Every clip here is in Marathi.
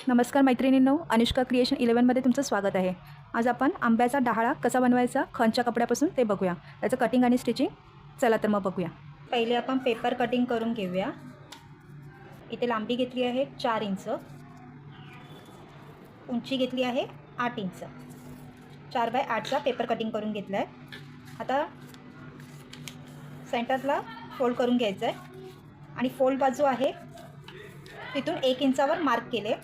नमस्कार मैत्रिणींनो, अनुष्का क्रिएशन 11मध्ये तुमचं स्वागत आहे। आज आपण आंब्याचा डहाळा कसा बनवायचा खणच्या कपड्यापासून ते बघूया। त्याचं कटिंग आणि स्टिचिंग चला तर मग बघूया। पहिले आपण पेपर कटिंग करून घेऊया। इथे लांबी घेतली आहे 4 इंच, उंची घेतली आहे 8 इंच। 4 बाय 8चा पेपर कटिंग करून घेतला आहे। आता सेंटरला फोल्ड करून घ्यायचं आहे आणि फोल्ड बाजू आहे तिथून 1 इंचावर मार्क केले।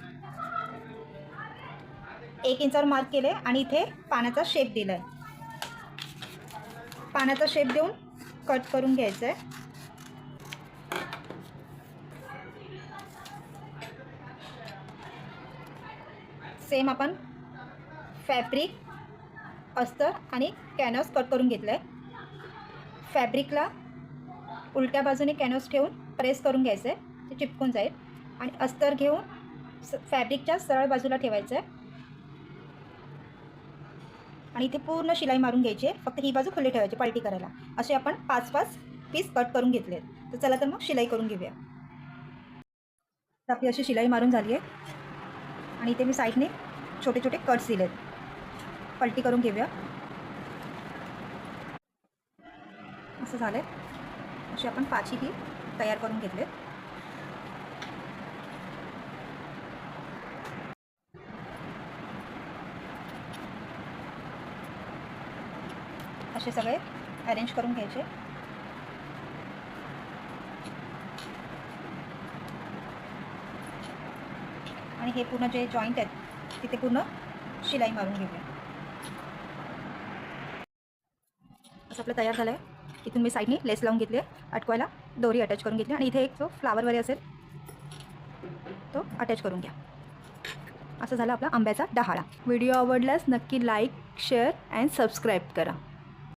1 इंचावर मार्क केले आणि इथे पानाचा शेप दिलाय। पानाचा शेप देऊन कट करून घ्यायचं आहे। सेम आपण फॅब्रिक, अस्तर आणि कॅनव्हास कट करून घेतलाय। फॅब्रिकला उलट्या बाजूने कॅनव्हास ठेवून प्रेस करून घ्यायचं आहे, ते चिपकून जाईल। आणि अस्तर घेऊन फॅब्रिकच्या सरळ बाजूला ठेवायचं आहे आणि इथे पूर्ण शिलाई मारून घ्यायची आहे। फक्त ही बाजू खुली ठेवायची पलटी करायला। असे आपण 5-5 पीस कट करून घेतले। तर चला तर मग शिलाई करून घेऊया। तर आपली अशी शिलाई मारून झाली आहे आणि इथे मी साईडने छोटे छोटे कट्स दिलेत। पलटी करून घेऊया। असं झालंय। अशी आपण 5ही ही तयार करून घेतलेत। असे सगळे अरेंज करून घ्यायचे आणि हे पूर्ण जे जॉईंट आहेत तिथे पूर्ण शिलाई मारून घेऊया। असं आपलं तयार झालं आहे। इथून मी साईडने लेस लावून घेतली आहे, अटकवायला दोरी अटॅच करून घेतली आणि इथे एक जो फ्लावर वगैरे असेल तो अटॅच करून घ्या। असं झालं आपला आंब्याचा डहाळा। व्हिडिओ आवडल्यास नक्की लाईक, शेअर अँड सबस्क्राईब करा।